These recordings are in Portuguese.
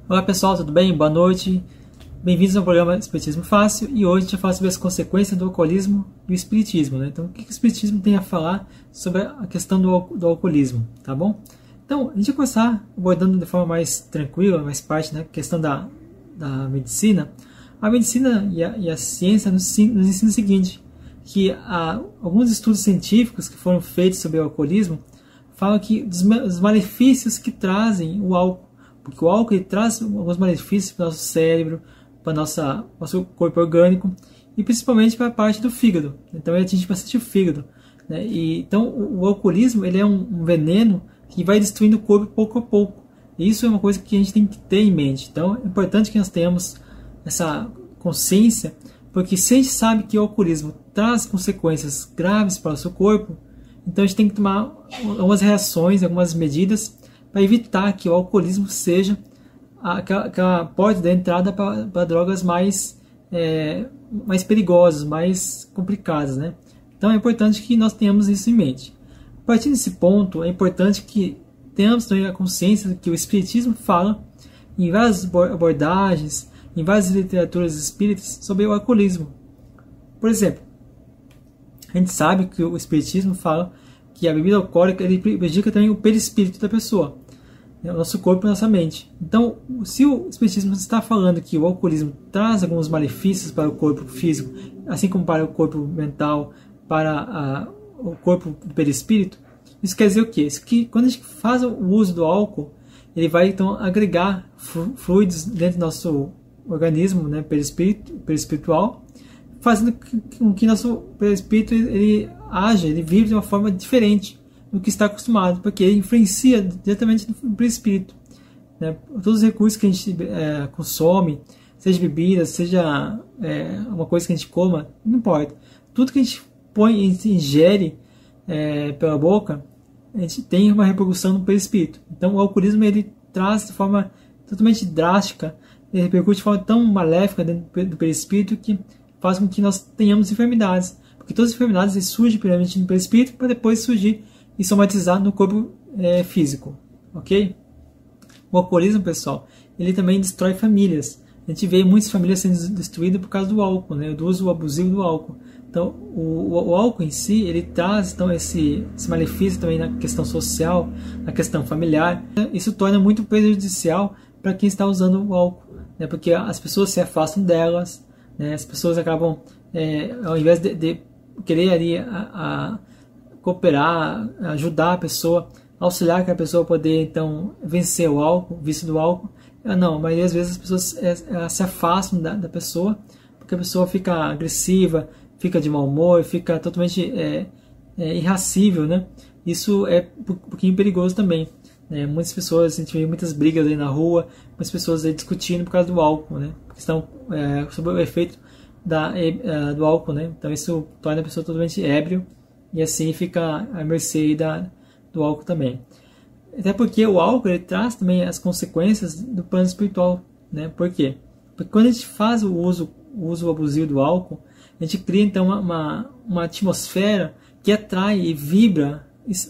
Olá pessoal, tudo bem? Boa noite. Bem-vindos ao programa Espiritismo Fácil e hoje a gente vai falar sobre as consequências do alcoolismo e o espiritismo, né? Então, o que o espiritismo tem a falar sobre a questão do alcoolismo, tá bom? Então, a gente vai começar abordando de forma mais tranquila, mais parte, né? A questão da medicina. A medicina e a ciência nos ensinam o seguinte, que alguns estudos científicos que foram feitos sobre o alcoolismo falam que dos malefícios que trazem o álcool, porque o álcool ele traz alguns malefícios para o nosso cérebro, para o nosso corpo orgânico e principalmente para a parte do fígado. Então ele atinge bastante o fígado, né? Então o alcoolismo ele é um veneno que vai destruindo o corpo pouco a pouco. E isso é uma coisa que a gente tem que ter em mente. Então é importante que nós tenhamos essa consciência, porque se a gente sabe que o alcoolismo traz consequências graves para o seu corpo, então a gente tem que tomar algumas reações, algumas medidas para evitar que o alcoolismo seja aquela porta de entrada para drogas mais perigosas, mais complicadas, né? Então é importante que nós tenhamos isso em mente. A partir desse ponto, é importante que tenhamos também a consciência de que o Espiritismo fala em várias abordagens, em várias literaturas espíritas sobre o alcoolismo. Por exemplo, a gente sabe que o Espiritismo fala que a bebida alcoólica ele prejudica também o perispírito da pessoa, o nosso corpo e a nossa mente. Então, se o Espiritismo está falando que o alcoolismo traz alguns malefícios para o corpo físico, assim como para o corpo mental, para o corpo do perispírito, isso quer dizer o quê? Isso que quando a gente faz o uso do álcool, ele vai então agregar fluidos dentro do nosso organismo, né, perispiritual, fazendo com que nosso perispírito ele age, ele vive de uma forma diferente do que está acostumado, porque ele influencia diretamente no perispírito, né? Todos os recursos que a gente consome, seja bebidas, seja uma coisa que a gente coma, não importa. Tudo que a gente põe e ingere pela boca, a gente tem uma repercussão no perispírito. Então o alcoolismo ele traz de forma totalmente drástica, ele repercute de forma tão maléfica dentro do perispírito que faz com que nós tenhamos enfermidades, porque todas as enfermidades surgem primeiramente no perispírito para depois surgir e somatizar no corpo físico, ok? O alcoolismo, pessoal, ele também destrói famílias. A gente vê muitas famílias sendo destruídas por causa do álcool, né? Do uso abusivo do álcool. Então, o álcool em si, ele traz então esse malefício também na questão social, na questão familiar. Isso torna muito prejudicial para quem está usando o álcool, né? Porque as pessoas se afastam delas, né? As pessoas acabam, ao invés de querer ali cooperar, ajudar a pessoa, auxiliar que a pessoa poder então vencer o álcool, o vício do álcool, não, mas às vezes as pessoas se afastam da pessoa, porque a pessoa fica agressiva, fica de mau humor, fica totalmente irracível, né? Isso é um pouquinho perigoso também, né? Muitas pessoas, a gente vê muitas brigas aí na rua, muitas pessoas aí discutindo por causa do álcool, né? Porque estão sob o efeito do álcool, né? Então isso torna a pessoa totalmente ébrio e assim fica à mercê do álcool também. Até porque o álcool ele traz também as consequências do plano espiritual, né? Por quê? Porque quando a gente faz o uso abusivo do álcool, a gente cria então uma atmosfera que atrai e vibra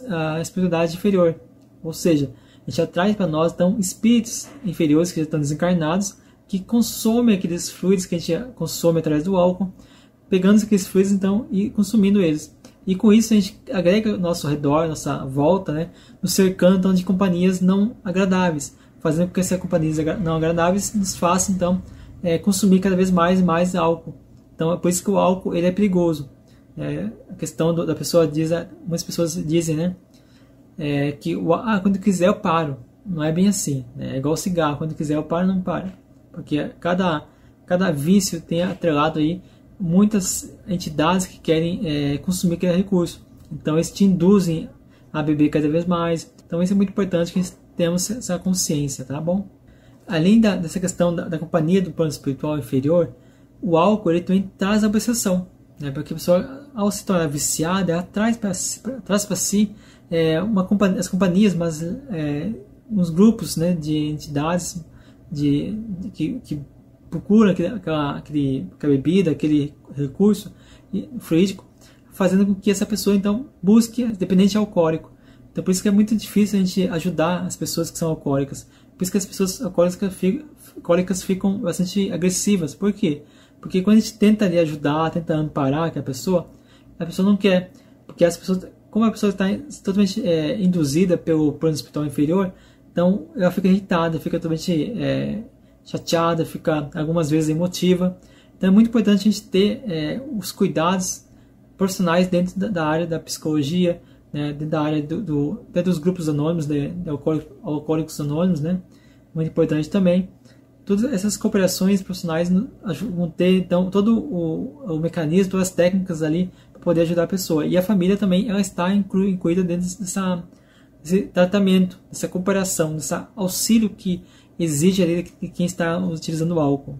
a espiritualidade inferior. Ou seja, a gente atrai para nós então espíritos inferiores que já estão desencarnados, que consomem aqueles fluidos que a gente consome através do álcool, pegando aqueles fluidos então e consumindo eles. E com isso a gente agrega ao nosso redor, nossa volta, né, nos cercando então, de companhias não agradáveis, fazendo com que essas companhias não agradáveis nos façam então consumir cada vez mais e mais álcool. Então é por isso que o álcool ele é perigoso. A questão da pessoa muitas pessoas dizem, né, que quando quiser eu paro. Não é bem assim, né? É igual cigarro, quando quiser eu paro, não para. Porque cada vício tem atrelado aí muitas entidades que querem consumir aquele recurso. Então eles te induzem a beber cada vez mais. Então isso é muito importante que tenhamos essa consciência, tá bom? Além dessa questão da companhia do plano espiritual inferior, o álcool ele também traz a obsessão, né? Porque a pessoa, ao se tornar viciada, ela traz para si as companhias, mas uns grupos, né, de entidades que procuram aquela bebida, aquele recurso fluídico, fazendo com que essa pessoa então busque dependente alcoólico. Então por isso que é muito difícil a gente ajudar as pessoas que são alcoólicas, Por isso que as pessoas alcoólicas ficam bastante agressivas. Por quê? Porque quando a gente tenta ali ajudar, tenta amparar a pessoa não quer. Porque as pessoas, como a pessoa está totalmente induzida pelo plano espiritual inferior, então ela fica irritada, fica totalmente chateada, fica algumas vezes emotiva. Então é muito importante a gente ter os cuidados profissionais dentro da área da psicologia, né, dentro da área até dos grupos anônimos, de alcoólicos anônimos, né, muito importante também. Todas essas cooperações profissionais vão ter então todo o mecanismo, todas as técnicas ali para poder ajudar a pessoa. E a família também ela está incluída dentro desse tratamento, dessa cooperação, desse auxílio que exige ali de quem está utilizando o álcool.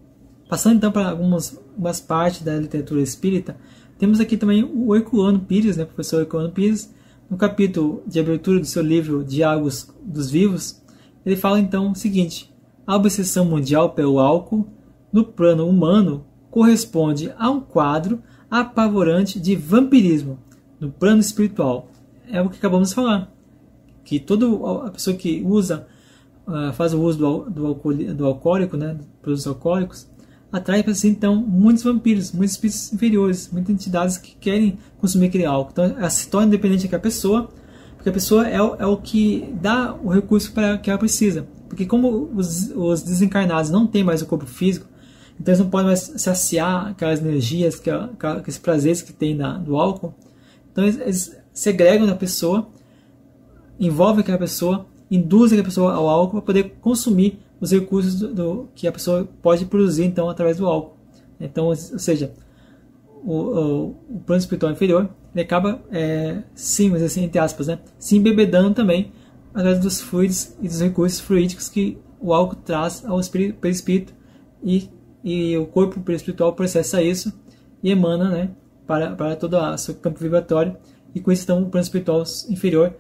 Passando então para algumas partes da literatura espírita, temos aqui também o Herculano Pires, né, professor Herculano Pires, no capítulo de abertura do seu livro Diálogos dos Vivos, ele fala então o seguinte: a obsessão mundial pelo álcool, no plano humano, corresponde a um quadro apavorante de vampirismo no plano espiritual. É o que acabamos de falar, que toda a pessoa que faz o uso do alcoólico, né, dos produtos alcoólicos, atrai para si então muitos vampiros, muitos espíritos inferiores, muitas entidades que querem consumir aquele álcool. Então ela se torna independente daquela pessoa, porque a pessoa é o que dá o recurso para que ela precisa. Porque como os desencarnados não têm mais o corpo físico, então eles não podem mais saciar aquelas energias, aqueles prazeres que tem do álcool. Então eles segregam da pessoa, envolvem aquela pessoa, induzem aquela pessoa ao álcool para poder consumir os recursos que a pessoa pode produzir então através do álcool. Então, ou seja, o plano espiritual inferior ele acaba, sim, mas assim, entre aspas, né, se embebedando também através dos fluidos e dos recursos fluídicos que o álcool traz ao perispírito, e o corpo perispiritual processa isso e emana, né, para todo o seu campo vibratório, e com isso então o plano espiritual inferior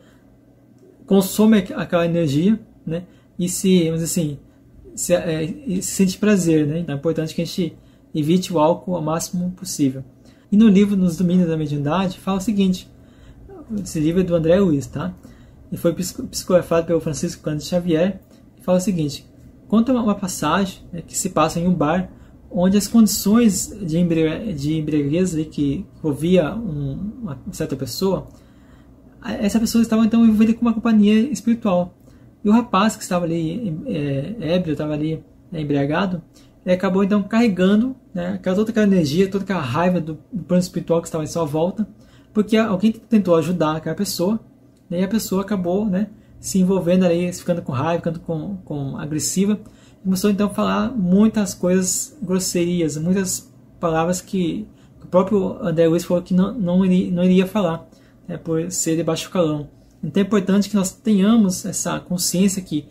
consome aquela energia, né, e vamos dizer assim, se sente prazer, né? Então é importante que a gente evite o álcool ao máximo possível. E no livro Nos Domínios da Mediunidade fala o seguinte: esse livro é do André Luiz, tá? E foi psicografado pelo Francisco Cândido Xavier. E fala o seguinte: conta uma passagem, né, que se passa em um bar onde as condições de embriaguez que envolvia uma certa pessoa, essa pessoa estava então envolvida com uma companhia espiritual. E o rapaz que estava ali ébrio, estava ali embriagado, ele acabou então carregando, né, toda aquela energia, toda aquela raiva do plano espiritual que estava em sua volta, porque alguém tentou ajudar aquela pessoa, né, e a pessoa acabou, né, se envolvendo ali, ficando com raiva, ficando com agressiva, e começou então a falar muitas coisas grosserias, muitas palavras que o próprio André Luiz falou que não iria falar, né, por ser de baixo calão. Então é importante que nós tenhamos essa consciência que,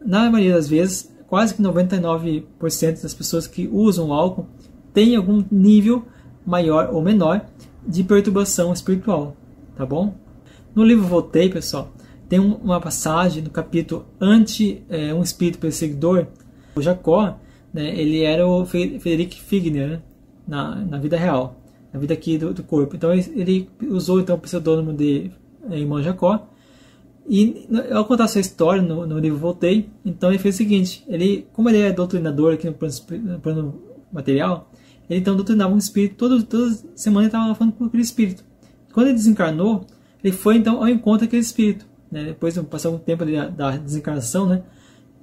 na maioria das vezes, quase que 99% das pessoas que usam o álcool têm algum nível maior ou menor de perturbação espiritual, tá bom? No livro Voltei, pessoal, tem uma passagem no capítulo um espírito perseguidor. O Jacó, né, ele era o Frederick Figner, né, na vida real, na vida aqui do corpo. Então ele usou então, o pseudônimo de irmão Jacó. E ao contar sua história no livro Voltei, então ele fez o seguinte: como ele é doutrinador aqui no plano material, ele então doutrinava um espírito, toda semana ele estava falando com aquele espírito. Quando ele desencarnou, ele foi então ao encontro daquele espírito, né? Depois de passar um tempo da desencarnação, né?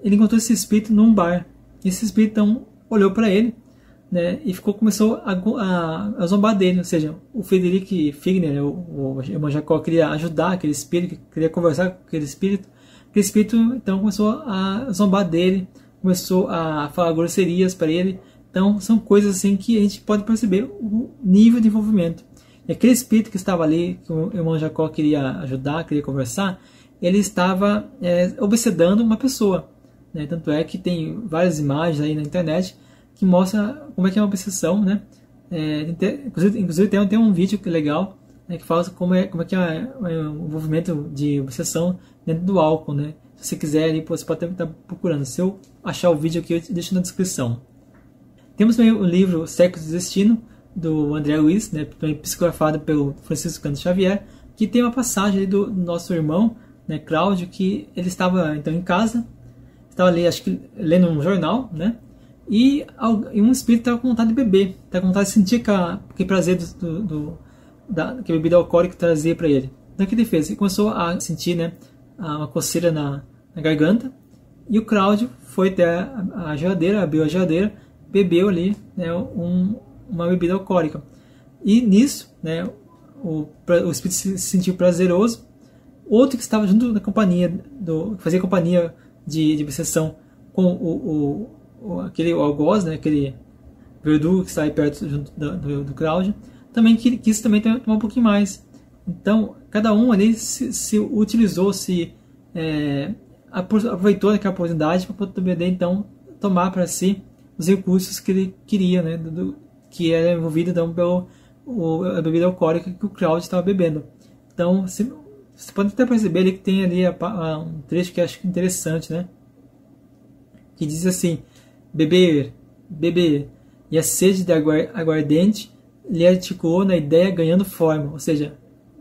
Ele encontrou esse espírito num bar. Esse espírito então olhou para ele, né, e começou a zombar dele. Ou seja, o Frederick Figner, o irmão Jacó, queria ajudar aquele espírito, queria conversar com aquele espírito. Aquele espírito então começou a zombar dele, começou a falar grosserias para ele. Então são coisas assim que a gente pode perceber o nível de envolvimento. E aquele espírito que estava ali, que o irmão Jacó queria ajudar, queria conversar, ele estava obsedando uma pessoa, né? Tanto é que tem várias imagens aí na internet que mostra como é que é uma obsessão, né? Inclusive tem um vídeo que é legal, né, que fala como é que é o envolvimento de obsessão dentro do álcool, né? Se você quiser, ali, você pode estar procurando. Se eu achar o vídeo aqui, eu te deixo na descrição. Temos também o livro Séculos do Destino, do André Luiz, né, também psicografado pelo Francisco Cândido Xavier, que tem uma passagem ali do nosso irmão, né, Cláudio, que ele estava então em casa, estava ali, acho que lendo um jornal, né? E um espírito estava com vontade de beber, estava com vontade de sentir aquele prazer que a bebida alcoólica trazia para ele. Então o que ele fez? Ele começou a sentir, né, uma coceira na garganta, e o Cláudio foi até a geladeira, abriu a geladeira, bebeu ali, né, uma bebida alcoólica. E nisso, né, o espírito se sentiu prazeroso. Outro que estava junto na companhia, que fazia companhia de obsessão com aquele algoz, né, aquele verdugo que estava aí perto junto do Cláudio, também quis também tomar um pouquinho mais. Então, cada um ali se utilizou, aproveitou aquela oportunidade para poder então tomar para si os recursos que ele queria, né, que era envolvido então a bebida alcoólica que o Cláudio estava bebendo. Então, você pode até perceber ali que tem ali um trecho que eu acho interessante, né, que diz assim: beber, e a sede de aguardente lhe articulou na ideia ganhando forma, ou seja,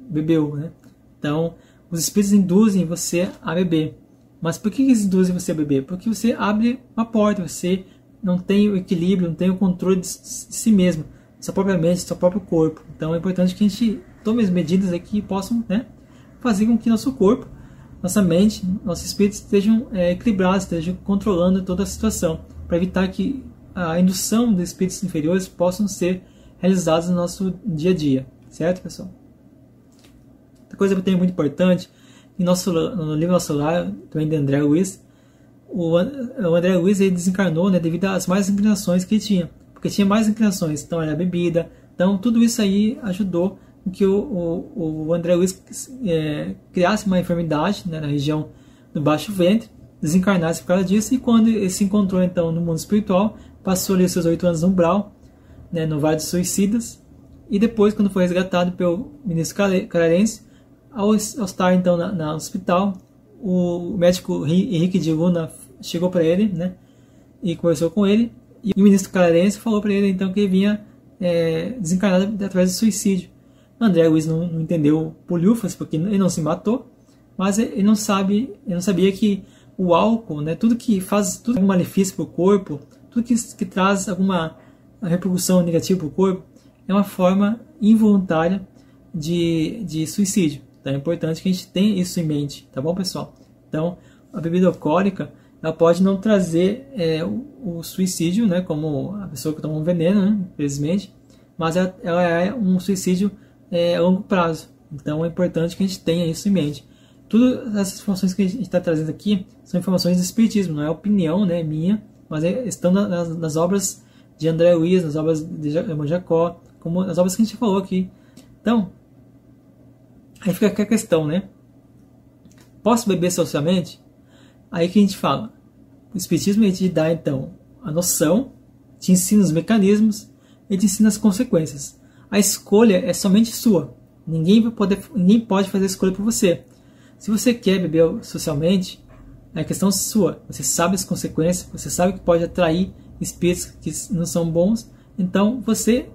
bebeu, né? Então, os espíritos induzem você a beber. Mas por que eles induzem você a beber? Porque você abre uma porta, você não tem o equilíbrio, não tem o controle de si mesmo, sua própria mente, seu próprio corpo. Então é importante que a gente tome as medidas aqui que possam, né, fazer com que nosso corpo, nossa mente, nossos espíritos estejam equilibrados, estejam controlando toda a situação, para evitar que a indução dos espíritos inferiores possam ser realizados no nosso dia a dia. Certo, pessoal? Outra coisa que tem muito importante, no livro Nosso Lar, também de André Luiz, o André Luiz ele desencarnou, né, devido às mais inclinações que ele tinha, porque tinha mais inclinações, então era a bebida, então tudo isso aí ajudou que o André Luiz criasse uma enfermidade, né, na região do baixo ventre, desencarnasse por causa disso, e quando ele se encontrou então no mundo espiritual, passou ali os seus 8 anos no umbral, né, no Vale dos Suicidas, e depois, quando foi resgatado pelo ministro Clarence, ao estar então no hospital, o médico Henrique de Luna chegou para ele, né, e conversou com ele, e o ministro Clarence falou para ele então que ele vinha desencarnado através do suicídio. O André Luiz não entendeu polhufas, porque ele não se matou, mas ele não sabia que o álcool, né, tudo que faz tudo malefício para o corpo, tudo que traz alguma repercussão negativa para o corpo, é uma forma involuntária de suicídio. Então é importante que a gente tenha isso em mente, tá bom, pessoal? Então, a bebida alcoólica, ela pode não trazer o suicídio, né, como a pessoa que toma um veneno, né, infelizmente, mas ela é um suicídio a longo prazo. Então é importante que a gente tenha isso em mente. Todas essas informações que a gente está trazendo aqui são informações do Espiritismo, não é opinião, né, minha, mas estão nas obras de André Luiz, nas obras de Jacó, como as obras que a gente falou aqui. Então, aí fica aqui a questão, né? Posso beber socialmente? Aí que a gente fala. O Espiritismo ele te dá, então, a noção, te ensina os mecanismos e te ensina as consequências. A escolha é somente sua. Ninguém pode fazer a escolha por você. Se você quer beber socialmente, é questão sua. Você sabe as consequências, você sabe que pode atrair espíritos que não são bons. Então, você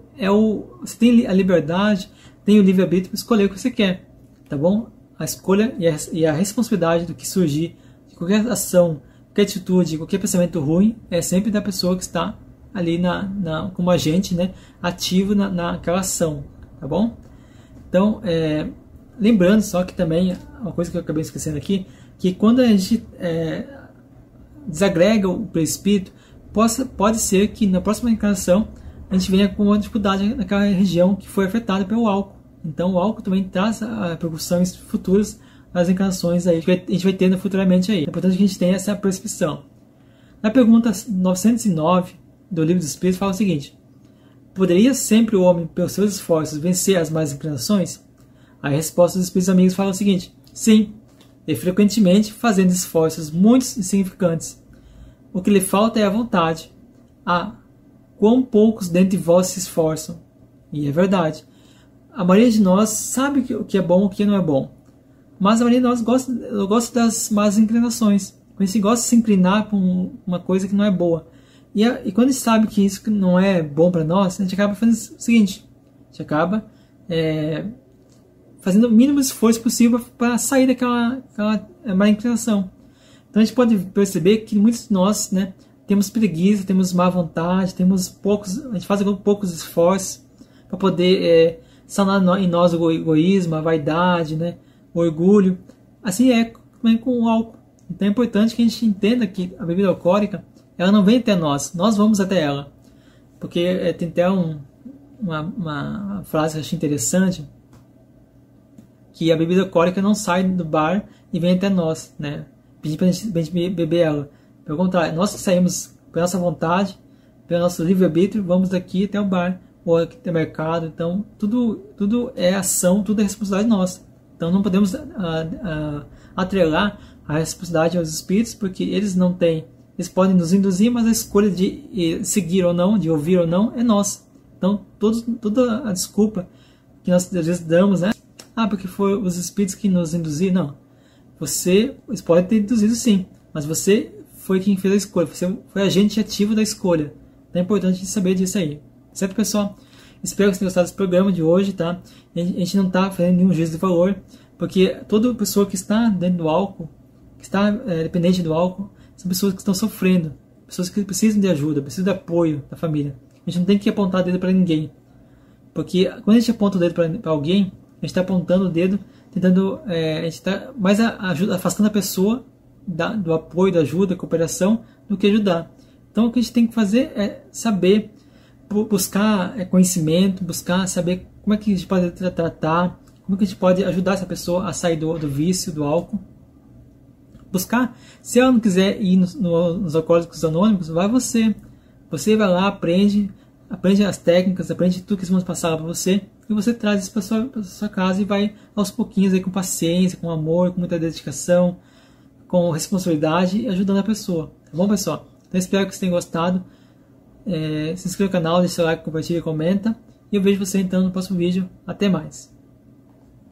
tem a liberdade, tem o livre-arbítrio para escolher o que você quer. Tá bom? A escolha e a responsabilidade do que surgir, de qualquer ação, qualquer atitude, qualquer pensamento ruim, é sempre da pessoa que está ali como agente, né, ativo naquela ação. Tá bom? Então, lembrando só que também, uma coisa que eu acabei esquecendo aqui, que quando a gente desagrega o perispírito, pode ser que na próxima encarnação a gente venha com uma dificuldade naquela região que foi afetada pelo álcool. Então o álcool também traz repercussões futuras nas encarnações aí, que a gente vai tendo futuramente aí. É importante que a gente tenha essa percepção. Na pergunta 909 do Livro dos Espíritos fala o seguinte: poderia sempre o homem, pelos seus esforços, vencer as más inclinações? A resposta dos Espíritos Amigos fala o seguinte: sim, e frequentemente fazendo esforços muito insignificantes. O que lhe falta é a vontade. Quão poucos dentre vós se esforçam. E é verdade. A maioria de nós sabe o que é bom e o que não é bom. Mas a maioria de nós gosta das más inclinações. A gente gosta de se inclinar para uma coisa que não é boa. E quando a gente sabe que isso não é bom para nós, a gente acaba fazendo o seguinte: a gente acaba fazendo o mínimo esforço possível para sair daquela má inclinação. Então a gente pode perceber que muitos de nós, né, temos preguiça, temos má vontade, a gente faz poucos esforços para poder sanar em nós o egoísmo, a vaidade, né, o orgulho. Assim é também com o álcool. Então é importante que a gente entenda que a bebida alcoólica, ela não vem até nós vamos até ela. Porque tem até uma frase que eu achei interessante, que a bebida alcoólica não sai do bar e vem até nós, né? Pedir pra gente beber ela. Pelo contrário, nós que saímos pela nossa vontade, pelo nosso livre-arbítrio, vamos daqui até o bar, ou aqui até o mercado. Então, tudo é ação, tudo é responsabilidade nossa. Então, não podemos atrelar a responsabilidade aos espíritos, porque eles não têm, eles podem nos induzir, mas a escolha de seguir ou não, de ouvir ou não, é nossa. Então, toda a desculpa que nós às vezes damos, né? Porque foi os espíritos que nos induziram. Não. Você pode ter induzido sim, mas você foi quem fez a escolha. Você foi agente ativo da escolha. Então é importante saber disso aí. Certo, pessoal? Espero que vocês tenham gostado desse programa de hoje, tá? A gente não está fazendo nenhum juízo de valor, porque toda pessoa que está dentro do álcool, que está dependente do álcool, são pessoas que estão sofrendo, pessoas que precisam de ajuda, precisam de apoio da família. A gente não tem que apontar o dedo para ninguém, porque quando a gente aponta o dedo para alguém, a gente está apontando o dedo, tentando, a gente está mais afastando a pessoa do apoio, da ajuda, da cooperação, do que ajudar. Então o que a gente tem que fazer é saber, buscar conhecimento, buscar saber como é que a gente pode tratar, como é que a gente pode ajudar essa pessoa a sair do vício, do álcool. Buscar, se ela não quiser ir nos Alcoólicos Anônimos, vai você. Você vai lá, aprende as técnicas, aprende tudo que eles vão passar para você, e você traz isso para sua casa e vai aos pouquinhos, aí, com paciência, com amor, com muita dedicação, com responsabilidade, ajudando a pessoa. Tá bom, pessoal? Então espero que vocês tenham gostado. Se inscreva no canal, deixa o like, compartilha e comenta. E eu vejo você então no próximo vídeo. Até mais!